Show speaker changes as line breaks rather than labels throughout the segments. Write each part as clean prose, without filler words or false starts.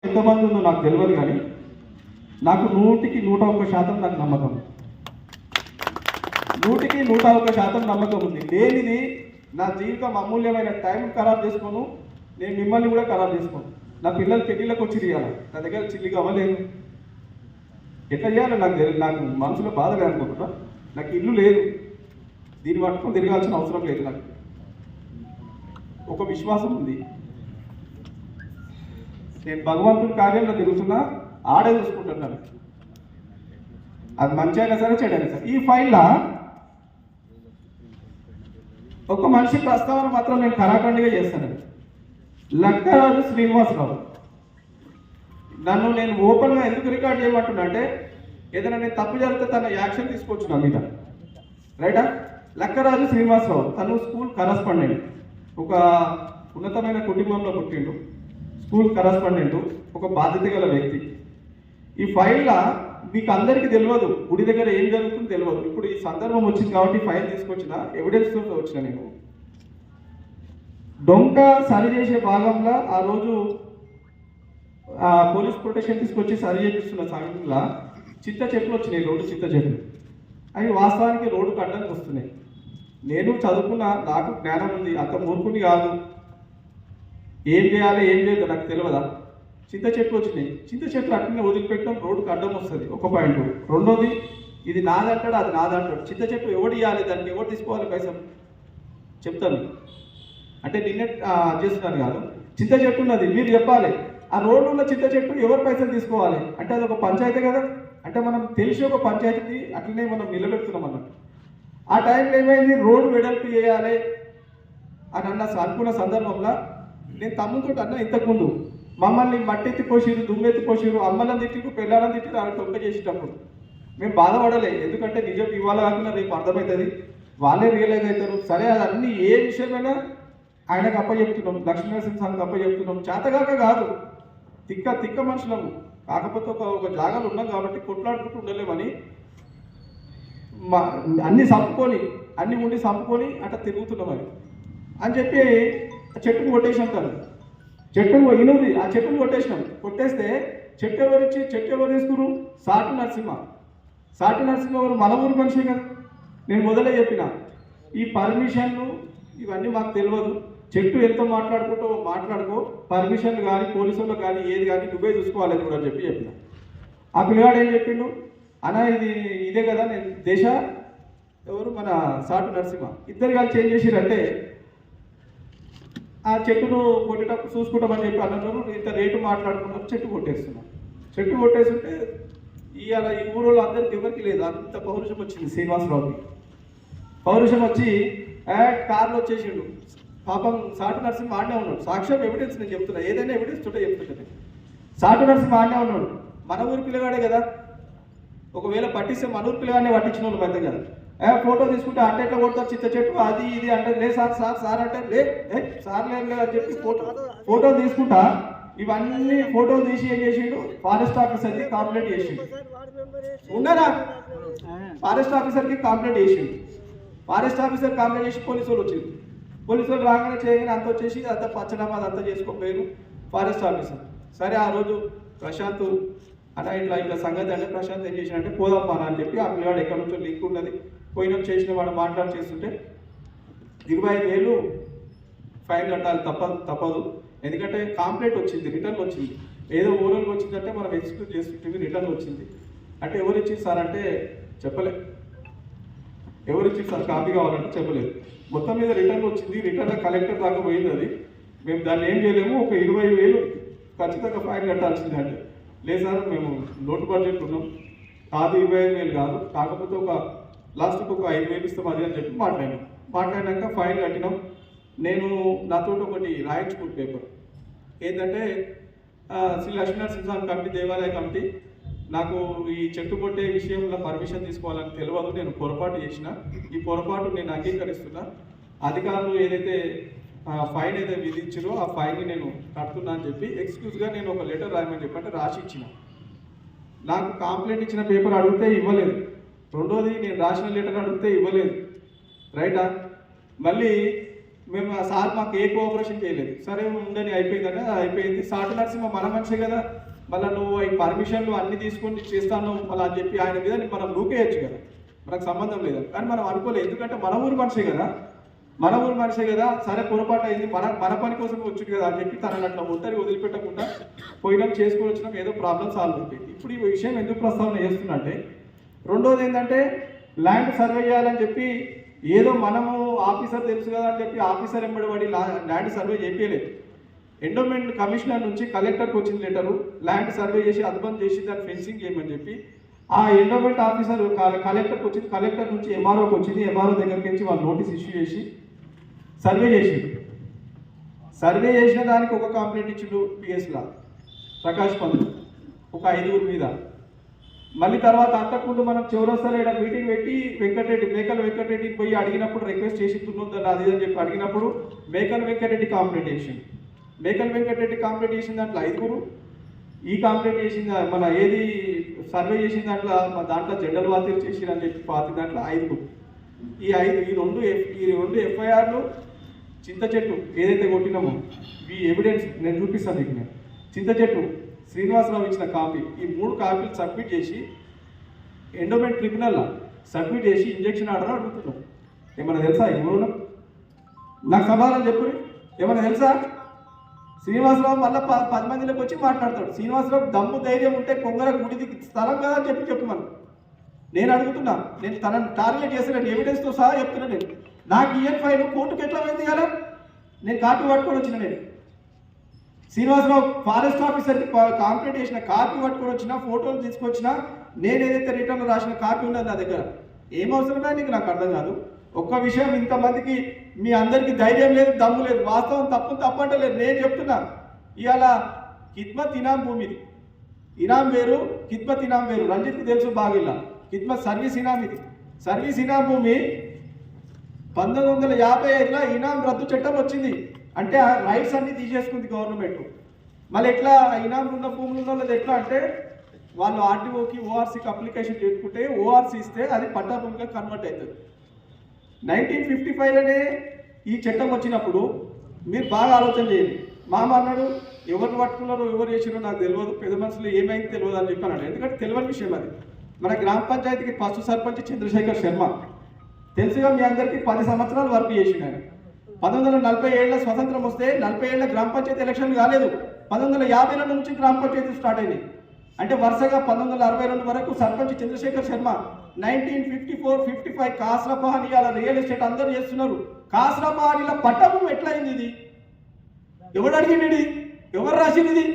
ఎంతమంది ఉందో నాకు తెలియదు, కానీ నాకు 100% నాకు నమ్మకం, 100% నమ్మకం ఉంది. లేనిది నా జీవితం అమూల్యమైన టైం ఖరాబ్ చేసుకోను, నేను మిమ్మల్ని కూడా ఖరాబ్ చేసుకోను. నా పిల్లలు పెళ్ళిళ్ళకి వచ్చి తీయాలి, నా దగ్గర చిల్లిగా అవ్వలేదు. ఎట్లా చేయాలో నాకు తెలియదు, నాకు మనసులో బాధ లేదనుకుంటున్నా. నాకు ఇల్లు లేదు, దీన్ని పట్టుకొని తిరగాల్సిన అవసరం లేదు. నాకు ఒక విశ్వాసం ఉంది, నేను భగవంతుడి కార్యంలో తిరుగుతున్నా, ఆడే చూసుకుంటున్నాను. అది మంచి అయినా సరే చెడు అయినా సరే. ఈ ఫైల్లో ఒక మనిషి ప్రస్తావన మాత్రం నేను కరాఖండిగా చేస్తాను. లక్కరాజు శ్రీనివాసరావు. నేను ఓపెన్గా ఎందుకు రికార్డ్ చేయమంటున్నా అంటే, ఏదైనా నేను తప్పు జరిగితే తన యాక్షన్ తీసుకోవచ్చు నా మీద, రైటా? లక్కరాజు శ్రీనివాసరావు తను స్కూల్ కరస్పాండెంట్, ఒక ఉన్నతమైన కుటుంబంలో పుట్టిండు, స్కూల్ కరస్పాండెంట్, ఒక బాధ్యత గల వ్యక్తి. ఈ ఫైల్లో మీకు అందరికీ తెలియదు, గుడి దగ్గర ఏం జరుగుతుందో తెలియదు. ఇప్పుడు ఈ సందర్భం వచ్చింది కాబట్టి ఫైల్ తీసుకొచ్చిన, ఎవిడెన్స్తో వచ్చిన. నేను డొంక సరి చేసే భాగంలో ఆ రోజు పోలీస్ ప్రొటెక్షన్ తీసుకొచ్చి సరి చేపిస్తున్న సమయంలో చింత చెట్లు వచ్చినాయి, రోడ్డు చింత చెట్లు. అవి వాస్తవానికి రోడ్డుకు అడ్డానికి వస్తున్నాయి. నేను చదువుకున్న, నాకు జ్ఞానం ఉంది, అంత మూర్ఖుని కాదు. ఏం చేయాలి ఏం చేయదు నాకు తెలియదా? చింత చెట్లు వచ్చినాయి, చింత చెట్లు అట్లనే వదిలిపెట్టడం, రోడ్డుకు అడ్డం వస్తుంది, ఒక పాయింట్. రెండోది, ఇది నాదంటాడు, అది నాదంటాడు. చింత చెట్లు ఎవడు ఇవ్వాలి, దానికి ఎవరు తీసుకోవాలి పైసలు చెప్తాను. అంటే నిన్నే చేస్తున్నాను కాదు, చింత చెట్టు ఉన్నది, మీరు చెప్పాలి ఆ రోడ్డు ఉన్న చింత చెట్టు ఎవరు పైసలు తీసుకోవాలి అంటే అది ఒక పంచాయతీ కదా. అంటే మనం తెలిసి ఒక పంచాయతీ అట్లనే మనం నిలబెడుతున్నాం అన్నట్టు. ఆ టైంలో ఏమైంది, రోడ్డు వెడల్పు చేయాలి అని అనుకున్న సందర్భంలో నేను తమ్ముతో అన్న, ఇంతకుముందు మమ్మల్ని మట్టెత్తి పోసిరు, దుమ్మెత్తి పోసిరు, అమ్మలను తిట్టిరు, పిల్లలను తిట్టిరు, అవి తొక్క చేసేటప్పుడు మేము బాధపడలే. ఎందుకంటే నిజం ఇవాళ కాకుండా రేపు అర్థమవుతుంది, వాళ్ళే రియలైజ్ అవుతారు. సరే, అది అన్ని ఏ విషయమైనా ఆయనకు అప్పచెప్తున్నాం, లక్ష్మీనరసింహస్వామికి అప్పచెప్తున్నాం. చేతగాక కాదు, తిక్క మనుషులము. కాకపోతే ఒక జాగాలు ఉన్నాం కాబట్టి కొట్లాడుకుంటూ ఉండలేమని అన్ని చంపుకొని, అన్ని ఉండి చంపుకొని అట్లా తిరుగుతున్నాం అని చెప్పి చెట్టును కొట్టేసాం. తను చెట్టును ఇనుది, ఆ చెట్టును కొట్టేసినాం. కొట్టేస్తే చెట్టు ఎవరు తీసుకురు? సాటి నరసింహ గారు మన ఊరు మనిషి కదా. నేను మొదలే చెప్పిన, ఈ పర్మిషన్లు ఇవన్నీ మాకు తెలియదు, చెట్టు ఎంత మాట్లాడుకో, పర్మిషన్లు కానీ పోలీసులు కానీ ఏది కానీ నువ్వే చూసుకోవాలి కూడా అని చెప్పిన. ఆ పిల్లగాడు ఏం చెప్పిండు, అన్నా ఇదే కదా, నేను దేశ ఎవరు మన సాటు నరసింహ ఇద్దరు కలిసి చేంజ్ చేసిరంటే ఆ చెట్టును కొట్టేటప్పుడు చూసుకుంటామని చెప్పి అన్నారు. ఇంత రేటు మాట్లాడుకున్నారు, చెట్టు కొట్టేస్తున్నాం. చెట్టు కొట్టేస్తుంటే ఇవాళ ఈ ఊళ్ళో అందరికి ఎవరికి లేదు, అంత పౌరుషం వచ్చింది శ్రీనివాసరావుకి. పౌరుషం వచ్చి కార్లో వచ్చేసిండు. పాపం సాటు నరసింహ ఆడనే ఉన్నాడు. సాక్ష్యం ఎవిడెన్స్ నేను చెప్తున్నా, ఏదైనా ఎవిడెన్స్ చుట్టే చెప్తుంటే సాటు నరసింహ ఆడనే ఉన్నాడు. మన ఊరి పిల్లగాడే కదా, ఒకవేళ పట్టిస్తే మన ఊరి పిల్లగానే పట్టించిన వాళ్ళు పెద్ద కదా. ఫోటో తీసుకుంటే అంటే ఎట్లా కొడతారు చింత చెట్టు అది ఇది అంటే, లే సార్ అంటే లే సార్ లేదు అని చెప్పి ఫోటో తీసుకుంటా ఇవన్నీ ఫోటోలు తీసి ఏం చేసిండు, ఫారెస్ట్ ఆఫీసర్కి కంప్లైంట్ చేసిండు. ఉన్నారా? ఫారెస్ట్ ఆఫీసర్కి కంప్లైంట్ చేసిండు. ఫారెస్ట్ ఆఫీసర్ కంప్లైంట్ చేసి పోలీసు వాళ్ళు వచ్చింది. పోలీసు వాళ్ళు రాగానే చేయగానే అంత వచ్చేసి అంత పచ్చడమా అదంతా చేసుకోకపోయారు ఫారెస్ట్ ఆఫీసర్. సరే, ఆ రోజు ప్రశాంత్ అలా ఇట్లా సంగతి అంటే, ప్రశాంత్ ఏం చేసినంటే పోదాం అని చెప్పి, ఆ పిల్లవాడు ఎక్కడి నుంచో లింక్ ఉన్నది, పోయిన చేసిన వాడు మాట్లాడి చేస్తుంటే 25,000 ఫైన్ కట్టాలి, తప్పదు. ఎందుకంటే కంప్లైంట్ వచ్చింది, రిటర్న్ వచ్చింది. ఏదో ఓరల్కి వచ్చిందంటే మనం ఎక్స్క్యూజ్ చేసుకుంటుంది, రిటర్న్ వచ్చింది. అంటే ఎవరు ఇచ్చింది సార్ అంటే చెప్పలే, ఎవరు ఇచ్చింది సార్ కాపీ కావాలంటే చెప్పలేదు. మొత్తం మీద రిటర్న్ వచ్చింది, రిటర్న్ కలెక్టర్ దాకా పోయింది. అది మేము దాన్ని ఏం చేయలేము, ఒక 20,000 ఖచ్చితంగా ఫైన్ కట్టాల్సింది అంటే, లేదు సార్ మేము లోటు బడ్జెట్ ఉన్నాం, కాదు 25,000 కాదు, కాకపోతే ఒక లాస్ట్కి ఒక 5,000 ఇస్తాం అది అని చెప్పి మాట్లాడినాక ఫైన్ కట్టినాం. నేను నాతో ఒకటి రాయించుకున్న పేపర్ ఏంటంటే, శ్రీ లక్ష్మీనరసింహస్వామి కమిటీ, దేవాలయ కమిటీ, నాకు ఈ చెట్టు కొట్టే విషయంలో పర్మిషన్ తీసుకోవాలని తెలియదు, నేను పొరపాటు చేసిన, ఈ పొరపాటు నేను అంగీకరిస్తున్నా. అధికారులు ఏదైతే ఫైన్ అయితే విధించారో ఆ ఫైన్ని నేను కడుతున్నా అని చెప్పి ఎక్స్క్యూజ్గా నేను ఒక లెటర్ రాయమని చెప్పంటే రాసి ఇచ్చిన. నాకు కంప్లైంట్ ఇచ్చిన పేపర్ అడిగితే ఇవ్వలేదు. రెండోది, నేను రాసిన లెటర్ అడిగితే ఇవ్వలేదు, రైటా? మళ్ళీ మేము ఆ సార్ మాకు ఏ కోఆపరేషన్ చేయలేదు. సరే ఉండని అయిపోయిందని అయిపోయింది. సాటి నరసింహ మన మనిషే కదా, మళ్ళీ నువ్వు ఈ పర్మిషన్లు అన్ని తీసుకొని చేస్తాను మళ్ళీ అని చెప్పి ఆయన మీద మనం నూకేయచ్చు కదా, మనకు సంబంధం లేదు. కానీ మనం అనుకోలేదు, ఎందుకంటే మన ఊరు మనిషే కదా, మన ఊరు మనిషే కదా, సరే పొరపాటు అయింది, మన పని కోసం వచ్చింది కదా అని చెప్పి తనని అట్లా ఒంటరి వదిలిపెట్టకుండా పోయినాం, చేసుకొని వచ్చినాం, ఏదో ప్రాబ్లం సాల్వ్ అయిపోయింది. ఇప్పుడు ఈ విషయం ఎందుకు ప్రస్తావన చేస్తున్నట్టే, రెండోది ఏంటంటే ల్యాండ్ సర్వే చేయాలని చెప్పి ఏదో మనము ఆఫీసర్ తెలుసు కదా అని చెప్పి ఆఫీసర్ ఎంబడి ల్యాండ్ సర్వే చేయలేదు. ఎండోమెంట్ కమిషనర్ నుంచి కలెక్టర్కి వచ్చిన లెటరు ల్యాండ్ సర్వే చేసి అద్భుతం చేసి దాన్ని ఫెన్సింగ్ చేయమని చెప్పి ఆ ఎండోమెంట్ ఆఫీసర్ కలెక్టర్కి వచ్చింది, కలెక్టర్ నుంచి ఎంఆర్ఓకి వచ్చింది, ఎంఆర్ఓ దగ్గరికి వచ్చి వాళ్ళు నోటీస్ ఇష్యూ చేసి సర్వే చేసిండు. సర్వే చేసిన దానికి ఒక కంప్లైంట్ ఇచ్చిండు పిఎస్లా ప్రకాష్ పంత్ ఒక 5 మీద. మళ్ళీ తర్వాత అంతకుముందు మనం చౌరస్తాలో ఇక్కడ మీటింగ్ పెట్టి మేకల వెంకటరెడ్డిని పోయి అడిగినప్పుడు రిక్వెస్ట్ చేసి తున్నొద్దని అది అని చెప్పి అడిగినప్పుడు మేకల వెంకటరెడ్డి కంప్లైంట్ చేసిండు. మేకల వెంకటరెడ్డి కంప్లైంట్ చేసిన దాంట్లో 5, ఈ కంప్లైంట్ చేసిన మన ఏది సర్వే చేసిన దాంట్లో జెండర్ వాతిర్ చేసిన అని చెప్పి దాంట్లో 5. ఈ రెండు ఎఫ్ఐఆర్లు చింత చెట్టు ఏదైతే కొట్టినామో ఈ ఎవిడెన్స్ నేను చూపిస్తాను మీకు. నేను చింత చెట్టు శ్రీనివాసరావు ఇచ్చిన కాపీ, ఈ 3 కాపీలు సబ్మిట్ చేసి ఎండోమెంట్ ట్రిబ్యునల్లో సబ్మిట్ చేసి ఇంజక్షన్ ఆర్డర్ అడుగుతున్నారు. ఏమైనా తెలుసా ఈ ఊరిలో? నాకు సమాధానం చెప్పు. ఏమైనా తెలుసా? శ్రీనివాసరావు మళ్ళీ 10 మందిలోకి వచ్చి మాట్లాడతాడు. శ్రీనివాసరావు దమ్ము ధైర్యం ఉంటే కొంగర గుడిది స్థలం కదా అని చెప్పు మనం. నేను అడుగుతున్నా, నేను తనని టార్గెట్ చేసినట్టు ఎవిడెన్స్తో సహా చెప్తున్నా. నేను నాకు ఈఎన్ ఫైల్ కోర్టుకు ఎట్లా పోయింది కదా, నేను కాపీ పట్టుకొని వచ్చిన. నేను శ్రీనివాసరావు ఫారెస్ట్ ఆఫీసర్కి కంప్లైంట్ చేసిన కాపీ పట్టుకొని వచ్చిన, ఫోటోలు తీసుకొచ్చిన, నేను ఏదైతే రిటర్న్లో రాసిన కాపీ ఉన్నది నా దగ్గర. ఏం అవసరమే నీకు నాకు అర్థం కాదు. ఒక్క విషయం, ఇంతమందికి మీ అందరికీ ధైర్యం లేదు, దమ్ము లేదు. వాస్తవం తప్పు అంటలేదు, నేను చెప్తున్నా. ఇవాళ కిద్మత్ ఇనాం భూమిది, ఇనాం వేరు కిద్మత్ ఇనాం వేరు. రంజిత్కి తెలుసు బాగిల్లా. కిద్మత్ సర్వీస్ ఇనాం, ఇది సర్వీస్ ఇనాం భూమి. 1955లో ఇనాం రద్దు చట్టం వచ్చింది, అంటే ఆ రైట్స్ అన్ని తీసేసుకుంది గవర్నమెంట్. మళ్ళీ ఎట్లా ఇనాం ఉన్న భూములు ఉన్న వాళ్ళది ఎట్లా అంటే వాళ్ళు ఆర్టీఓకి ఓఆర్సీకి అప్లికేషన్ చేసుకుంటే ఓఆర్సీ ఇస్తే అది పట్టా భూమిగా కన్వర్ట్ అవుతుంది. 1955లోనే ఈ చట్టం వచ్చినప్పుడు మీరు బాగా ఆలోచన చేయండి. మామ అన్నాడు, ఎవరు పట్టుకున్నారో ఎవరు చేసినారో నాకు తెలియదు, పెద్ద మనుషులు ఏమైంది తెలియదు అని చెప్పి అన్నాడు. ఎందుకంటే తెలియని విషయం అది. మన గ్రామ పంచాయతీకి ఫస్ట్ సర్పంచ్ చంద్రశేఖర్ శర్మ తెలుసుగా మీ అందరికీ 10 సంవత్సరాలు వర్క్ చేసిండు ఆయన. 1947లో స్వతంత్రం వస్తే 40 ఏళ్ళ గ్రామ పంచాయతీ ఎలక్షన్ కాలేదు. 1952 నుంచి గ్రామ పంచాయతీ స్టార్ట్ అయింది. అంటే వరుసగా 1962 వరకు సర్పంచ్ చంద్రశేఖర్ శర్మ. 1954-55 కాసరపహాని ఇవాళ రియల్ ఎస్టేట్ అందరూ చేస్తున్నారు. కాసరపహానిలో పట్టభూమి ఎట్లా అయింది? ఇది ఎవడు అడిగింది? ఎవరు రాసింది? ఇది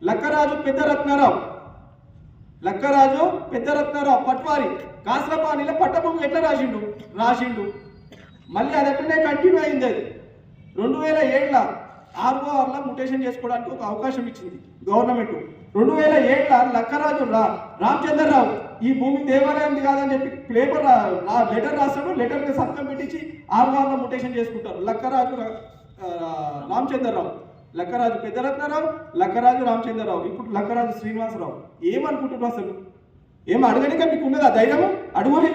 లక్కరాజు పెద్దరత్నారావు పట్వారి కాసరపహానిలో పట్టభూమి ఎట్లా రాసిండు. మళ్ళీ అది ఎక్కడనే కంటిన్యూ అయింది. అది 2007లో RORలో ముటేషన్ చేసుకోవడానికి ఒక అవకాశం ఇచ్చింది గవర్నమెంట్. 2007లో లక్కరాజు రామచంద్రరావు ఈ భూమి దేవాలయంది కాదని చెప్పి లెటర్ రాస్తాడు. లెటర్ మీద సంతకం పెట్టించి RORలో ముటేషన్ చేసుకుంటారు. లక్కరాజు రామచంద్రరావు, లక్కరాజు పెద్దరత్నారావు, లక్కరాజు రామచంద్రరావు, ఇప్పుడు లక్కరాజు శ్రీనివాసరావు. ఏమనుకుంటున్నారు అసలు? ఏం అడగనిక మీకు ఉన్నదా ధైర్యము? అడుగుని,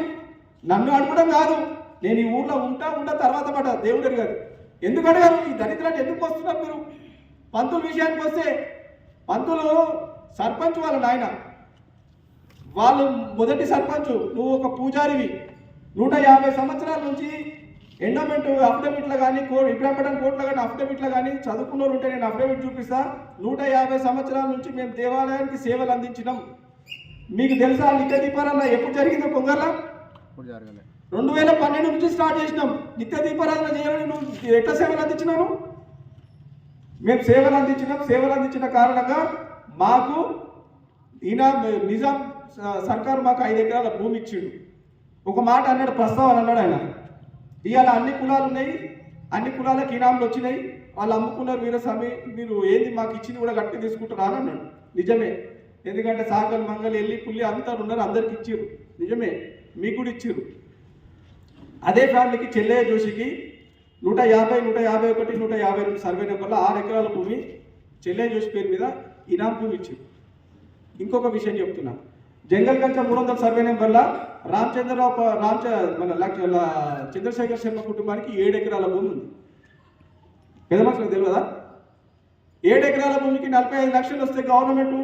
నన్ను అడగడం కాదు. నేను ఈ ఊర్లో ఉంటా తర్వాత పడ్డ దేవుడు అడిగారు. ఎందుకు అడిగారు? ఈ దరిద్రాన్ని ఎందుకు వస్తున్నారు మీరు? పంతుల విషయానికి వస్తే, పంతులు సర్పంచ్ వాళ్ళ నాయన, వాళ్ళు మొదటి సర్పంచ్, నువ్వు ఒక పూజారివి. 150 సంవత్సరాల నుంచి ఎండోమెంట్ అఫిడవిట్లో కానీ ఇబ్రాహీంపట్నం కోర్టులో కానీ అఫిడవిట్లో కానీ చదువుకున్నోరు ఉంటే నేను అఫిడవిట్ చూపిస్తా. 150 సంవత్సరాల నుంచి మేము దేవాలయానికి సేవలు అందించినాం. మీకు తెలుసా నిత్య దీపారాధన ఎప్పుడు జరిగిందో? కొంగర్లా 2012 నుంచి స్టార్ట్ చేసినాం. నిత్య దీపారాధన చేయాలని నువ్వు ఎట్లా సేవలు అందించినావు? మేము సేవలు అందించిన కారణంగా మాకు నిజాం సర్కారు మాకు 5 ఎకరాల భూమి ఇచ్చిండు. ఒక మాట అన్నాడు, ప్రస్తావన అన్నాడు ఆయన. ఇవాళ అన్ని కులాలు ఉన్నాయి, అన్ని కులాలకు ఇనాంలు వచ్చినాయి, వాళ్ళు అమ్ముకున్నారు. వీరస్వామి మీరు ఏంది మాకు ఇచ్చింది కూడా గట్టి తీసుకుంటారా అని అన్నాడు. నిజమే, ఎందుకంటే సాగలు మంగలు ఎల్లి పుల్లి అంతా ఉన్నారు, అందరికి ఇచ్చారు. నిజమే, మీకు కూడా ఇచ్చారు. అదే ఫ్యామిలీకి చెల్లయ్య జోషికి 150, 151, 152 సర్వే నెంబర్లో 6 ఎకరాల భూమి చెల్లయ్య జోషి పేరు మీద ఇనాం భూమి ఇచ్చారు. ఇంకొక విషయం చెప్తున్నా, జంగల్ కంచ 300 సర్వే నెంబర్లో చంద్రశేఖర్ శర్మ కుటుంబానికి 7 ఎకరాల భూమి ఉంది. పెద్ద మనుషులకు తెలియదా? 7 ఎకరాల భూమికి 45 లక్షలు వస్తే గవర్నమెంట్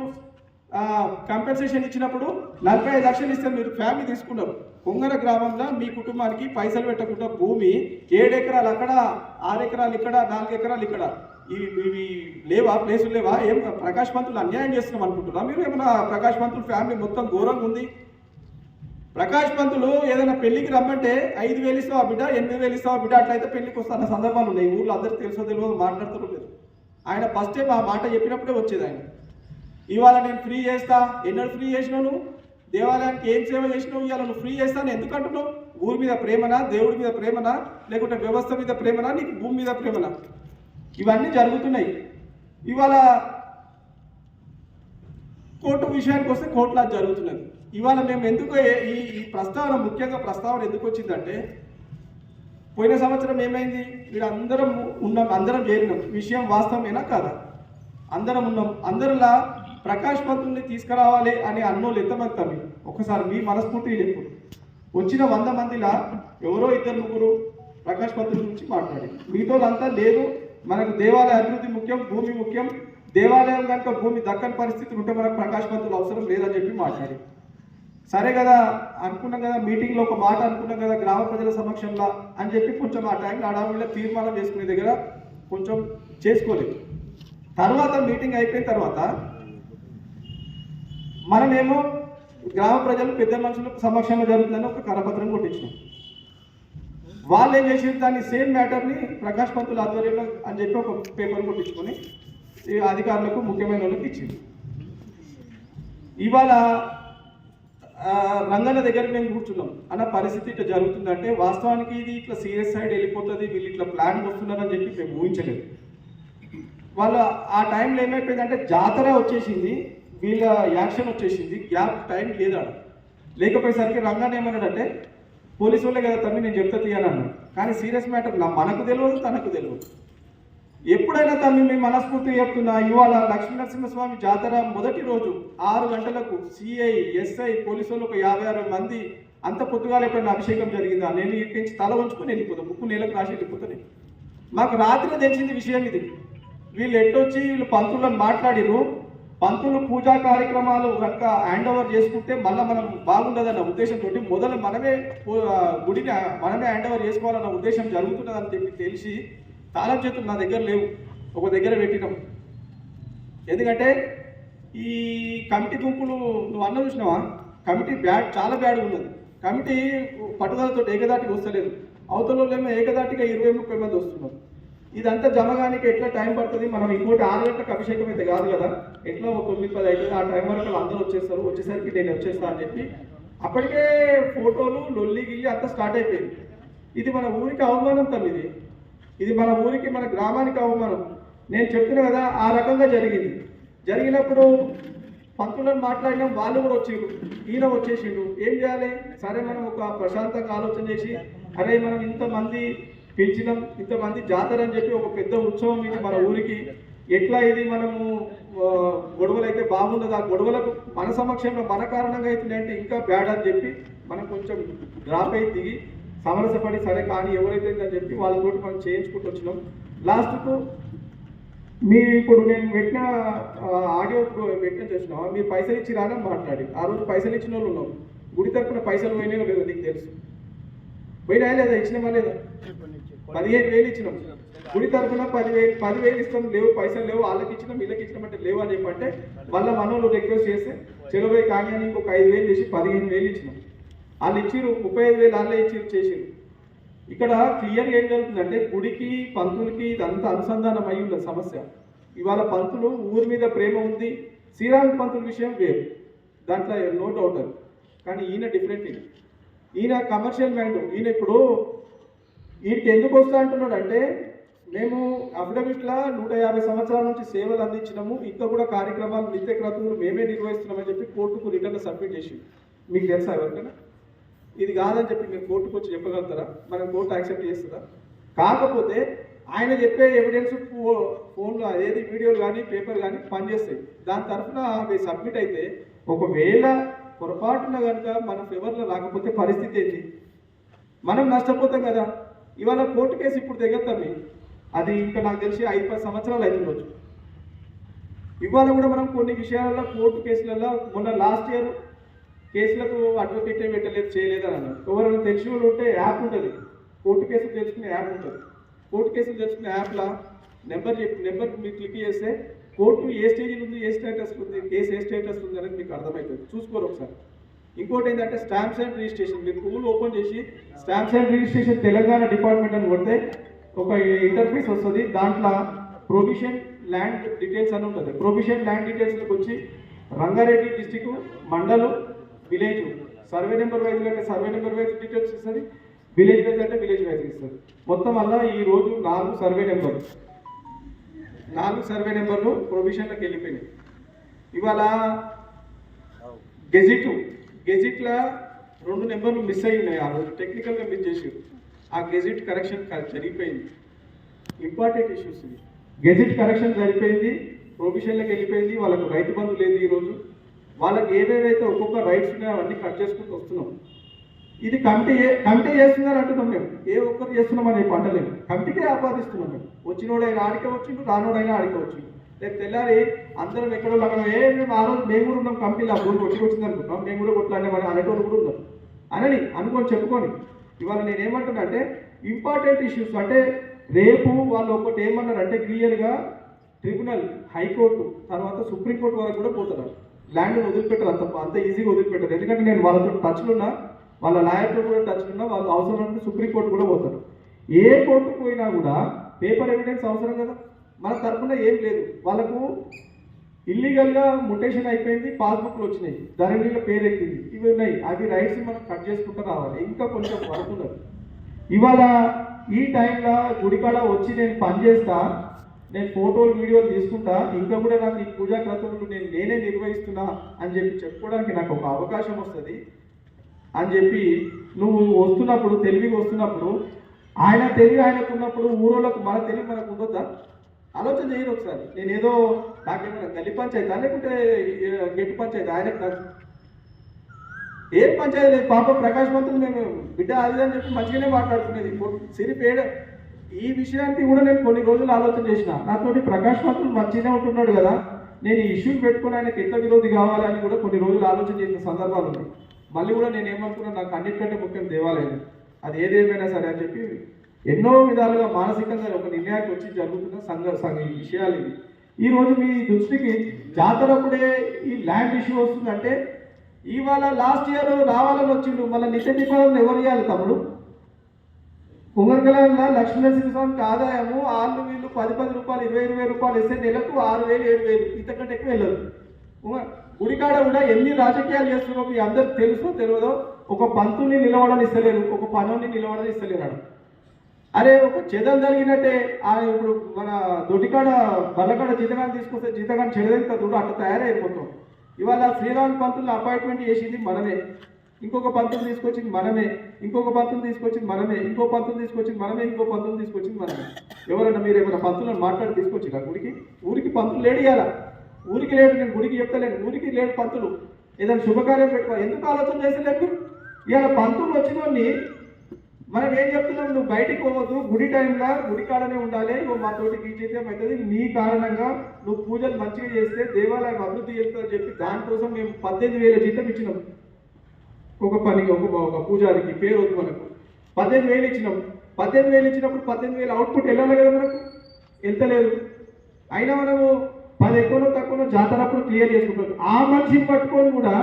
కంపెన్సేషన్ ఇచ్చినప్పుడు 45 లక్షలు ఇస్తే మీరు ఫ్యామిలీ తీసుకున్నారు. కొంగర గ్రామంలో మీ కుటుంబానికి పైసలు పెట్టకుండా భూమి 7 ఎకరాలు అక్కడ, 6 ఎకరాలు ఇక్కడ, 4 ఎకరాలు ఇక్కడ, ఇవి లేవా? ప్లేసులు లేవా? ఏం ప్రకాష్ పంతులు అన్యాయం చేస్తున్నాం అనుకుంటున్నా మీరు? ఏమన్నా ప్రకాష్ పంతులు ఫ్యామిలీ మొత్తం ఘోరంగా ఉంది. ప్రకాష్ పంతులు ఏదైనా పెళ్లికి రమ్మంటే 5,000 ఇస్తావా బిడ్డ, 8,000 ఇస్తావా బిడ్డ, అట్లయితే పెళ్లికి వస్తున్న సందర్భాలు ఉన్నాయి. ఊళ్ళో అందరికీ తెలుసో తెలియదు, మాట్లాడుతూ లేదు. ఆయన ఫస్ట్ టైం ఆ మాట చెప్పినప్పుడే వచ్చేది ఆయన. ఇవాళ నేను ఫ్రీ చేస్తా, ఎన్నడూ ఫ్రీ చేసినావు నువ్వు? దేవాలయానికి ఏం సేవ చేసినావు? ఇవాళ నువ్వు ఫ్రీ చేస్తాను ఎందుకు అంటున్నావు? ఊరి మీద ప్రేమనా, దేవుడి మీద ప్రేమనా, లేకుంటే వ్యవస్థ మీద ప్రేమనా, నీకు భూమి మీద ప్రేమనా? ఇవన్నీ జరుగుతున్నాయి. ఇవాళ కోర్టు విషయానికి వస్తే కోర్టులా జరుగుతున్నది. ఇవాళ మేము ఎందుకు ఈ ప్రస్తావన, ముఖ్యంగా ప్రస్తావన ఎందుకు వచ్చిందంటే, పోయిన సంవత్సరం ఏమైంది? వీడు అందరం ఉన్నాం, అందరం చేరినాం. విషయం వాస్తవమేనా కాదా? అందరం ఉన్నాం. అందరిలా ప్రకాష్ పంతుల్ని తీసుకురావాలి అని అన్నోళ్ళు ఎంతమంది తమ్మి? ఒకసారి మీ మనస్ఫూర్తిగా చెప్పు. వచ్చిన 100 మందిలా ఎవరో 2-3 ప్రకాష్ పంతుల గురించి మాట్లాడి, మీతో అంతా లేదు, మనకు దేవాలయ అభివృద్ధి ముఖ్యం, భూమి ముఖ్యం, దేవాలయం కనుక భూమి దక్కని పరిస్థితులు ఉంటే మనకు ప్రకాష్ పంతులు అవసరం లేదని చెప్పి మాట్లాడి, సరే కదా అనుకున్నాం కదా, మీటింగ్లో ఒక మాట అనుకున్నాం కదా గ్రామ ప్రజల సమక్షంలో అని చెప్పి కొంచెం ఆ టైంలో అడవుల్లో తీర్మానం చేసుకునే దగ్గర కొంచెం చేసుకోలేదు. తర్వాత మీటింగ్ అయిపోయిన తర్వాత మనమేమో గ్రామ ప్రజలు పెద్ద మనుషుల సమక్షంలో జరుగుతుందని ఒక కరపత్రం కొట్టించినాం. వాళ్ళు ఏం చేసి దాన్ని సేమ్ మ్యాటర్ని ప్రకాష్ పంతుల ఆధ్వర్యంలో అని చెప్పి ఒక పేపర్ కొట్టించుకొని ఈ అధికారులకు, ముఖ్యమైన వాళ్ళకి ఇచ్చింది. ఇవాళ రంగన్న దగ్గర మేము కూర్చున్నాం అన్న పరిస్థితి ఇట్లా జరుగుతుందంటే, వాస్తవానికి ఇది ఇట్లా సీరియస్ సైడ్ వెళ్ళిపోతుంది, వీళ్ళు ఇట్లా ప్లాన్ వస్తున్నారని చెప్పి మేము ఊహించలేదు. వాళ్ళు ఆ టైంలో ఏమైపోయిందంటే జాతర వచ్చేసింది, వీళ్ళ యాక్షన్ వచ్చేసింది, గ్యాప్ టైం లేదా లేకపోయేసరికి రంగన్న ఏమన్నాడంటే, పోలీసు వాళ్ళే కదా తమ్మి నేను చెప్తా తీయాలన్నాడు. కానీ సీరియస్ మ్యాటర్ మనకు తెలియదు, తనకు తెలియదు. ఎప్పుడైనా తమ్మి మేము మనస్ఫూర్తి చెప్తున్నా, ఇవాళ లక్ష్మీనరసింహస్వామి జాతర మొదటి రోజు 6 గంటలకు సిఐ, ఎస్ఐ, పోలీసు వాళ్ళు ఒక 50-60 మంది, అంత పొద్దుగాల ఎప్పుడైనా అభిషేకం జరిగిందా? నేను ఇక్కడి నుంచి తల ఉంచుకొని వెళ్ళిపోతాను, ముక్కు నేలకు రాసి వెళ్ళిపోతాను. మాకు రాత్రి తెలిసింది విషయం ఇది. వీళ్ళు ఎట్టొచ్చి వీళ్ళు పంతులను మాట్లాడిరు, పంతులు పూజా కార్యక్రమాలు కనుక హ్యాండ్ ఓవర్ చేసుకుంటే మళ్ళీ మనం బాగుండదన్న ఉద్దేశంతో మొదలు మనమే గుడిని మనమే హ్యాండ్ ఓవర్ చేసుకోవాలన్న ఉద్దేశం జరుగుతున్నదని చెప్పి తెలిసి తాళం చేతులు నా దగ్గర లేవు, ఒక దగ్గర పెట్టినాం. ఎందుకంటే ఈ కమిటీ గుంపులు నువ్వు అన్న చూసినావా, కమిటీ చాలా బ్యాడ్గా ఉన్నది. కమిటీ పట్టుదలతో ఏకదాటికి వస్తలేదు. అవతలలో ఏమో ఏకదాటిగా 20-30 మంది వస్తున్నారు. ఇదంతా జమగానికి ఎట్లా టైం పడుతుంది? మనం ఇంకోటి 6 గంటలకు అభిషేకం అయితే కాదు కదా, ఎట్లా ఒక 9-10 అవుతుంది. ఆ టైం వరకు అందరూ వచ్చేస్తారు, వచ్చేసరికి నేను వచ్చేస్తా అని చెప్పి అప్పటికే ఫోటోలు లొల్లి గిల్లి అంతా స్టార్ట్ అయిపోయింది. ఇది మన ఊరికి అవమానం తమ్మి, ఇది మన ఊరికి, మన గ్రామానికి అవమానం. నేను చెప్తున్నా కదా, ఆ రకంగా జరిగింది. జరిగినప్పుడు పంతులను మాట్లాడినాం, వాళ్ళు కూడా వచ్చారు, ఈయన వచ్చేసిండు. ఏం చేయాలి? సరే మనం ఒక ప్రశాంతంగా ఆలోచన చేసి, అరే మనం ఇంతమంది పిలిచినాం, ఇంతమంది జాతర అని చెప్పి ఒక పెద్ద ఉత్సవం ఇది మన ఊరికి, ఎట్లా ఇది మనము గొడవలు అయితే బాగుండదు, ఆ గొడవలకు మన సమక్షంలో మన కారణంగా అవుతున్నాయంటే ఇంకా బ్యాడ్ అని చెప్పి మనం కొంచెం డ్రాప్ అయి దిగి సమరసపడి, సరే కానీ ఎవరైతే అని చెప్పి వాళ్ళతో మనం చేయించుకుంటూ వచ్చినాం. లాస్ట్కు ఇప్పుడు నేను పెట్టిన ఆడియో పెట్టిన చూసినా, మీరు పైసలు ఇచ్చి రానని మాట్లాడి, ఆ రోజు పైసలు ఇచ్చిన వాళ్ళు ఉన్నాం. గుడి తరఫున పైసలు పోయినాయో లేదో నీకు తెలుసు, పోయినా లేదా? ఇచ్చినామా లేదా? 15,000 ఇచ్చినాం. గుడి తరఫున 10,000 ఇస్తాం, లేవు పైసలు లేవు, వాళ్ళకి ఇచ్చినాం వీళ్ళకి ఇచ్చినాం అంటే లేవు అని చెప్పంటే వాళ్ళ మనోళ్ళు రిక్వెస్ట్ చేస్తే చెలవై కానీ అని ఇంకొక 5,000 చేసి 15,000 ఇచ్చినాం. వాళ్ళు ఇచ్చిరు, 35,000 వాళ్ళే ఇచ్చిరు చేసిరు. ఇక్కడ క్లియర్గా ఏం జరుగుతుందంటే, గుడికి పంతులకి ఇదంతా అనుసంధానం అయి ఉన్న సమస్య. ఇవాళ పంతులు ఊరి మీద ప్రేమ ఉంది, శ్రీరామ పంతుల విషయం వేరు, దాంట్లో నో డౌట్ అది. కానీ ఈయన డిఫరెంట్, ఈయన కమర్షియల్ మైండ్. ఈయన ఇప్పుడు వీటికి ఎందుకు వస్తా అంటున్నాడు అంటే, మేము అఫిడవిట్లా 150 సంవత్సరాల నుంచి సేవలు అందించినాము, ఇంకా కూడా కార్యక్రమాలు నిత్య క్రతువులు మేమే నిర్వహిస్తున్నామని చెప్పి కోర్టుకు రిటర్న్ సబ్మిట్ చేసి, మీకు తెలుసా ఎవరికైనా? ఇది కాదని చెప్పి మీరు కోర్టుకు వచ్చి చెప్పగలుగుతారా? మనం కోర్టు యాక్సెప్ట్ చేస్తుందా? కాకపోతే ఆయన చెప్పే ఎవిడెన్స్ ఫోన్లో అదేది వీడియోలు కానీ పేపర్ కానీ పనిచేస్తాయి. దాని తరఫున అవి సబ్మిట్ అయితే ఒకవేళ పొరపాటున కనుక మన ఫేవర్లో రాకపోతే పరిస్థితి ఏంటి? మనం నష్టపోతాం కదా. ఇవాళ కోర్టు కేసు ఇప్పుడు దిగతాం, అది ఇంకా నాకు తెలిసి 5-10 సంవత్సరాలు అవుతుండొచ్చు. ఇవాళ కూడా మనం కొన్ని విషయాలలో కోర్టు కేసులలో మొన్న లాస్ట్ ఇయర్ కేసులకు అడ్వకేటే పెట్టలేదు చేయలేదు అని అన్నారు. ఎవరైనా తెలిసి వాళ్ళు ఉంటే యాప్ ఉంటుంది, కోర్టు కేసులు తెలుసుకునే యాప్ ఉంటుంది. కోర్టు కేసులు తెలుసుకునే యాప్లో నెంబర్ మీరు క్లిక్ చేస్తే కోర్టు ఏ స్టేజ్లో ఉంది, ఏ స్టేటస్ ఉంది, కేసు ఏ స్టేటస్ ఉంది అనేది మీకు అర్థమవుతుంది. చూసుకోరు ఒకసారి. ఇంకోటి ఏంటంటే స్టాంప్స్ అండ్ రిజిస్ట్రేషన్. మీరు గూగుల్ ఓపెన్ చేసి stamps and registration Telangana department అని కొడితే ఒక ఇంటర్ఫేస్ వస్తుంది. దాంట్లో ప్రొవిషన్ ల్యాండ్ డీటెయిల్స్ అని ఉంటుంది. ప్రొవిషన్ ల్యాండ్ డీటెయిల్స్లోకి వచ్చి రంగారెడ్డి డిస్టిక్, మండలం, విలేజ్, సర్వే నెంబర్ వైజ్ అంటే సర్వే నెంబర్ వైజ్ డీటెయిల్స్ ఇస్తుంది, విలేజ్ వైజ్ అంటే విలేజ్ వైజ్ ఇస్తుంది. మొత్తం వల్ల ఈరోజు 4 సర్వే నెంబర్లు ప్రొవిషన్లకు వెళ్ళిపోయినాయి. ఇవాళ గెజిట్లో 2 నెంబర్లు మిస్ అయి ఉన్నాయి. ఆ రోజు టెక్నికల్గా మిస్ చేసి ఆ గెజిట్ కరెక్షన్ జరిగిపోయింది. ఇంపార్టెంట్ ఇష్యూస్ ఇవి. గెజిట్ కరెక్షన్ జరిగిపోయింది, ప్రొవిషన్లకు వెళ్ళిపోయింది. వాళ్ళకు రైతు బంధు లేదు. ఈరోజు వాళ్ళకి ఏవేవైతే ఒక్కొక్క రైట్స్ ఉన్నాయో అవన్నీ కట్ చేసుకుంటూ వస్తున్నాం. ఇది కమిటీ చేస్తున్నారు అంటున్నాం మేము. ఏ ఒక్కరు చేస్తున్నామని పంటలేదు, కమిటీకే ఆపాదిస్తున్నాం మేము. వచ్చినోడైనా ఆడికే వచ్చిండు, రానోడైనా ఆడికే వచ్చిండు. రేపు తెల్లారి అందరం ఎక్కడో అక్కడ మేము ఆ రోజు మేము కూడా ఉన్నాం కమిటీలో. ఆ రోజు వచ్చింది అనుకుంటున్నాం, మేము కూడా కొట్లాడినామని అనేటోళ్ళు కూడా ఉన్నారు. అనుకొని చెప్పుకొని ఇవాళ నేను ఏమంటున్నా అంటే ఇంపార్టెంట్ ఇష్యూస్ అంటే రేపు వాళ్ళు ఒకటి ఏమన్నారంటే క్లియర్గా ట్రిబ్యునల్, హైకోర్టు, తర్వాత సుప్రీంకోర్టు వరకు కూడా పోతారు. ల్యాండ్ని వదిలిపెట్టారు, అంత ఈజీగా వదిలిపెట్టారు. ఎందుకంటే నేను వాళ్ళతో టచ్లో ఉన్నా, వాళ్ళ లాయర్తో కూడా టచ్లో ఉన్నా. వాళ్ళు అవసరం అంటే సుప్రీంకోర్టు కూడా పోతారు. ఏ కోర్టుకు పోయినా కూడా పేపర్ ఎవిడెన్స్ అవసరం కదా. మన తరఫున ఏం లేదు. వాళ్ళకు ఇల్లీగల్గా ముటేషన్ అయిపోయింది, పాస్బుక్లు వచ్చినాయి, ధరణిలో పేరు ఎక్కింది, ఇవి ఉన్నాయి. అవి రైట్స్ మనం కట్ చేసుకుంటూ రావాలి. ఇంకా కొంచెం పడుతున్నారు. ఇవాళ ఈ టైంలో గుడికాడ వచ్చి నేను పని చేస్తా, నేను ఫోటోలు వీడియోలు తీసుకుంటా, ఇంకా కూడా నాకు ఈ పూజా క్రతువులు నేనే నిర్వహిస్తున్నా అని చెప్పి చెప్పుకోవడానికి నాకు ఒక అవకాశం వస్తుంది అని చెప్పి నువ్వు వస్తున్నప్పుడు, తెలివిగా వస్తున్నప్పుడు, ఆయన తెలివి ఆయనకు ఉన్నప్పుడు ఊరోళ్ళకు మన తెలివి మనకు ఉండొద్దా? ఆలోచన చేయరు ఒకసారి. నేనేదో నాకేమైనా గల్లి పంచాయతీ లేకుంటే గెట్టు పంచాయతీ ఆయనకు నాకు ఏం పంచాయతీ లేదు. పాపం ప్రకాష్ మంత్రులు మేము బిడ్డ అది అని చెప్పి మంచిగానే మాట్లాడుతున్నది. సిరిపేడ ఈ విషయానికి కూడా నేను కొన్ని రోజులు ఆలోచన చేసిన. నాతోటి ప్రకాష్ మంత్రులు మంచిగానే ఉంటున్నాడు కదా, నేను ఈ ఇష్యూని పెట్టుకుని ఆయనకి ఎంత విరోధి కావాలని కూడా కొన్ని రోజులు ఆలోచన చేసిన సందర్భాలు ఉన్నాయి. మళ్ళీ కూడా నేను ఏమనుకున్నా, నాకు అన్నిటికంటే ముఖ్యం దేవాలయం, అది ఏదేమైనా సరే అని చెప్పి ఎన్నో విధాలుగా మానసికంగా ఒక నిర్ణయానికి వచ్చి జరుగుతున్న ఈ విషయాలు ఇవి. ఈరోజు మీ దృష్టికి జాతరప్పుడే ఈ ల్యాండ్ ఇష్యూ వస్తుందంటే ఇవాళ లాస్ట్ ఇయర్ రావాలని వచ్చిండు, మళ్ళీ నిత్య దీపాలను ఎవరు ఇవ్వాలి తమ్ముడు? కుంగర్కలంలో లక్ష్మీనరసింహస్వామికి ఆదాయము వాళ్ళు వీళ్ళు 10 రూపాయలు 20 రూపాయలు ఇస్తే నెలకు 6,000 7,000 ఇంతకంటే ఎక్కువ వెళ్ళదు. గుడికాడ కూడా ఎన్ని రాజకీయాలు చేస్తున్నారో మీ అందరికి తెలుసో తెలియదో. ఒక పంతుని నిలవడని ఇస్తలేరు, ఒక పనుని నిలవడని ఇస్తలేరు. అరే ఒక చెదలు జరిగినట్టే ఇప్పుడు మన దొడ్డికాడ బల్లకాడ జీతగాన్ని తీసుకొస్తే జీతగాన్ని చెడదంతా చూడు అట్లా తయారైపోతాం. ఇవాళ శ్రీరామ్ పంతులను అపాయింట్మెంట్ చేసింది మనమే, ఇంకొక పంతులు తీసుకొచ్చింది మనమే, ఇంకొక పంతులు తీసుకొచ్చింది మనమే, ఇంకో పంతులు తీసుకొచ్చింది మనమే, ఇంకో పంతులు తీసుకొచ్చింది మనమే. ఎవరన్నా మీరు ఏమైనా పంతులను మాట్లాడి తీసుకొచ్చిందా గుడికి? ఊరికి పంతులు లేడు ఇవ్వాల, ఊరికి లేడు. నేను గుడికి చెప్తలేను, ఊరికి లేడు పంతులు. ఏదైనా శుభకార్యం పెట్టుకోవాలి, ఎందుకు ఆలోచన చేస్తలేదు? ఇవాళ పంతులు వచ్చినోడిని మనం ఏం చెప్తున్నాం, నువ్వు బయటికి పోవద్దు, గుడి టైంలో గుడి కాడనే ఉండాలి, నువ్వు మా తోటి గీచేసేం అవుతుంది, నీ కారణంగా నువ్వు పూజలు మంచిగా చేస్తే దేవాలయం అభివృద్ధి చేస్తుందని చెప్పి దానికోసం మేము 18,000 జీతం ఇచ్చినాం. ఒక పనికి ఒక పూజారికి పేరు వద్దు మనకు 18,000 ఇచ్చినాం. 18,000 ఇచ్చినప్పుడు 18,000 అవుట్పుట్ వెళ్ళాలి కదా, మనకు వెళ్తలేదు. అయినా మనము 10 ఎక్కువనో తక్కువనో జాతరప్పుడు క్లియర్ చేసుకుంటాం. ఆ మనిషిని పట్టుకొని కూడా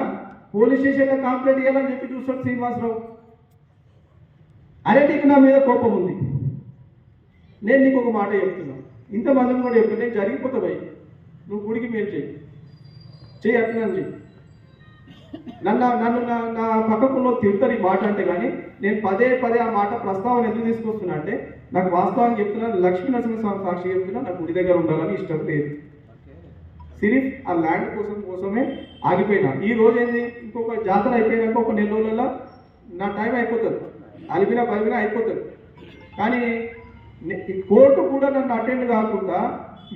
పోలీస్ స్టేషన్లో కంప్లైంట్ ఇవ్వాలని చెప్పి చూస్తాడు శ్రీనివాసరావు. అరే నీకు నా మీద కోపం ఉంది, నేను నీకు ఒక మాట చెప్తున్నా, ఇంతమందిని కూడా చెప్తున్నా, నేను జరిగిపోతా భయ్, నువ్వు గుడికి మేలు చెయ్యి అట్లా చెయ్యి. నన్ను నా పక్కకుల్లో తిడతారు ఈ మాట అంటే, కానీ నేను పదే ఆ మాట ప్రస్తావన ఎందుకు తీసుకొస్తున్నా అంటే నాకు వాస్తవాన్ని చెప్తున్నా, లక్ష్మీ నరసింహస్వామి సాక్షి చెప్తున్నా, నాకు గుడి దగ్గర ఉండాలని ఇష్టం లేదు. సిరిఫ్ ఆ ల్యాండ్ కోసమే ఆగిపోయినా. ఈ రోజు ఏంది, ఇంకొక జాతర అయిపోయినాక ఒక 4 రోజులలో నా టైం అయిపోతుంది, అలిపినా పలిపినా అయిపోతుంది. కానీ కోర్టు కూడా నన్ను అటెండ్ కాకుండా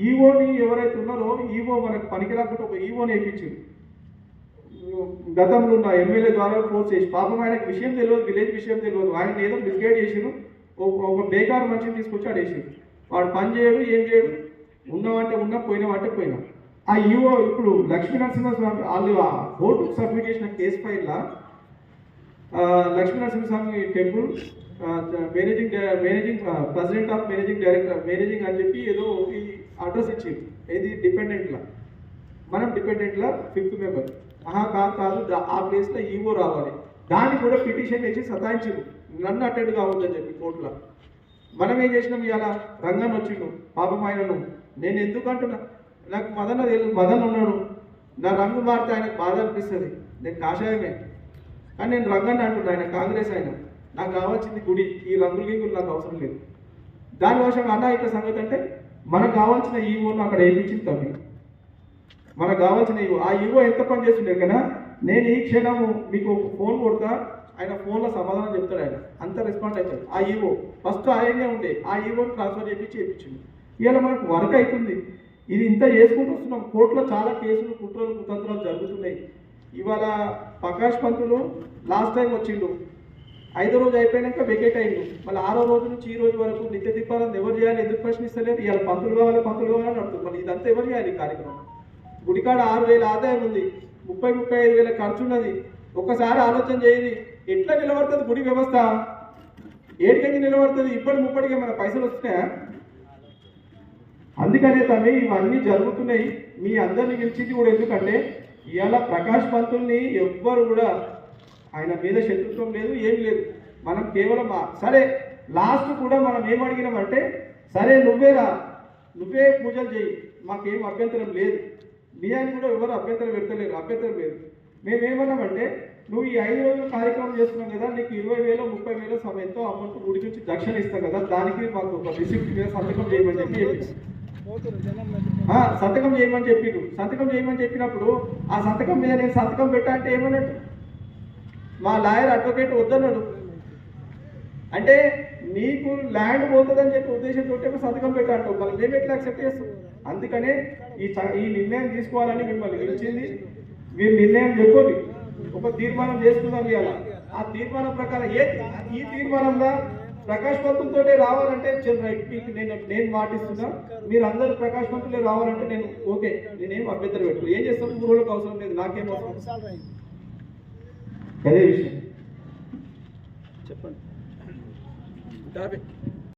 ఈవోని ఎవరైతే ఉన్నారో, ఈవో మనకు పనికిరాకుండా ఒక ఈవోని వేయించింది. గతంలో ఉన్న ఎమ్మెల్యే ద్వారా ఫోర్స్ చేసి, పాపం ఆయనకు విషయం తెలియదు, విలేజ్ విషయం తెలియదు, ఆయన ఏదో మిస్గైడ్ చేసిరు, ఒక బేకార్ మనిషిని తీసుకొచ్చి ఆడేసారు. వాడు పని చేయడు, ఏం చేయడు, ఉన్నామంటే ఉన్నా, పోయినామంటే పోయినా. ఆ ఈఓ ఇప్పుడు లక్ష్మీ నరసింహస్వామి వాళ్ళు ఆ కోర్టుకు సబ్మిట్ చేసిన కేసు ఫైల్లో Lakshmi Narasimhaswamy temple managing president of managing director managing అని చెప్పి ఏదో ఈ అడ్రస్ ఇచ్చింది. ఏది డిపెండెంట్లా, మనం డిపెండెంట్లా 5th మెంబర్. కాదు ఆ ప్లేస్లో ఈఓ రావాలి. దానికి కూడా పిటిషన్ వేసి సతాయించారు, నన్ను అటెండ్ కావద్దని చెప్పి కోర్టులో. మనం ఏం చేసినాం, ఇవాళ రంగాన్ని వచ్చిండు పాపం ఆయనను. నేను ఎందుకు అంటున్నా, నాకు మదన్ ఉన్నాడు, నా రంగు మారితే ఆయనకు బాధ అనిపిస్తుంది. నేను కాషాయమే, కానీ నేను రంగాన్ని అంటున్నా, ఆయన కాంగ్రెస్ ఆయన. నాకు కావాల్సింది గుడి, ఈ రంగుల గింగులు నాకు అవసరం లేదు. దానికోసం అన్న ఇట్లా సంగతి అంటే మనకు కావాల్సిన ఈవోను అక్కడ వేయించింది తమ్మి. మనకు కావాల్సిన ఈవో, ఆ ఈవో ఎంత పని చేస్తుండే కదా. నేను ఈ క్షణము మీకు ఫోన్ కొడతా, ఆయన ఫోన్లో సమాధానం చెప్తాడు, ఆయన అంత రెస్పాండ్ అవుతాడు. ఆ ఈవో ఫస్ట్ ఆయనే ఉండే, ఆ ఈవోని ట్రాన్స్ఫర్ చేయించింది. ఇవాళ మనకు వర్క్ అవుతుంది. ఇది ఇంత చేసుకుంటూ వస్తున్నాం. కోర్టులో చాలా కేసులు, కుట్రలు, కుతంత్రాలు జరుగుతున్నాయి. ఇవాళ ప్రకాష్ పంతులు లాస్ట్ టైం వచ్చిండు, 5వ రోజు అయిపోయాక వెకేట్ అయిండు. మళ్ళీ 6వ రోజు నుంచి ఈ రోజు వరకు నిత్య దీపాలను ఎవరు చేయాలి, ఎందుకు ప్రశ్నిస్తలేరు? ఇవాళ పంతులు కావాలి అని అడుగుతుంది. మళ్ళీ ఇదంతా ఎవరు చేయాలి? కార్యక్రమం గుడికాడ 6,000 ఆదాయం ఉంది, 30-35,000 ఖర్చు ఉన్నది. ఒక్కసారి ఆలోచన చేయండి, ఎట్లా నిలబడుతుంది గుడి వ్యవస్థ? ఏడికెళ్ళి నిలబడుతుంది? ముప్పటికే మన పైసలు వస్తున్నాయా? అందుకనే తమ్మి ఇవన్నీ జరుగుతున్నాయి. మీ అందరిని పిలిచింది కూడా ఎందుకంటే ఇవాళ ప్రకాష్ పంతుల్ని ఎవ్వరు కూడా ఆయన మీద శత్రుత్వం లేదు, ఏం లేదు. మనం కేవలం సరే లాస్ట్ కూడా మనం ఏం అడిగినామంటే, సరే నువ్వే పూజలు చేయి, మాకేం అభ్యంతరం లేదు. బియ్యాన్ని కూడా ఎవరు అభ్యంతరం లేదు. మేమేమన్నామంటే, నువ్వు ఈ 5 రోజులు కార్యక్రమం చేస్తున్నావు కదా, నీకు 20,000-30,000 సమయంతో అమౌంట్ గుడి నుంచి దక్షిణ ఇస్తాం కదా, దానికి మాకు ఒక రిసిప్ట్ మీద సంతకం చేయమని చెప్పినప్పుడు ఆ సంతకం మీద నేను సంతకం పెట్టా అంటే ఏమన్నట్టు? మా లాయర్ అడ్వకేట్ వద్దన్నాడు. అంటే నీకు ల్యాండ్ పోతుందని చెప్పి ఉద్దేశంతో సంతకం పెట్టాడు. మళ్ళీ మేము ఎట్లా యాక్సెప్ట్ చేస్తాం? అందుకనే ఈ నిర్ణయం తీసుకోవాలని మిమ్మల్ని పిలిచింది. మీరు నిర్ణయం చెప్పండి, ఒక తీర్మానం చేసుకుందాం. ఇవాళ ఆ తీర్మానం ప్రకారం ఈ తీర్మానంలో ప్రకాష్ పంతులతో రావాలంటే నేను మాటిస్తున్నా, మీరు అందరూ ప్రకాష్ పంతులే రావాలంటే నేను ఓకే, నేనేం అభ్యంతరం పెట్టు. ఏం చేస్తాం? 3 రోజులకు అవసరం లేదు, నాకేం అవసరం? అదే విషయం చెప్పండి.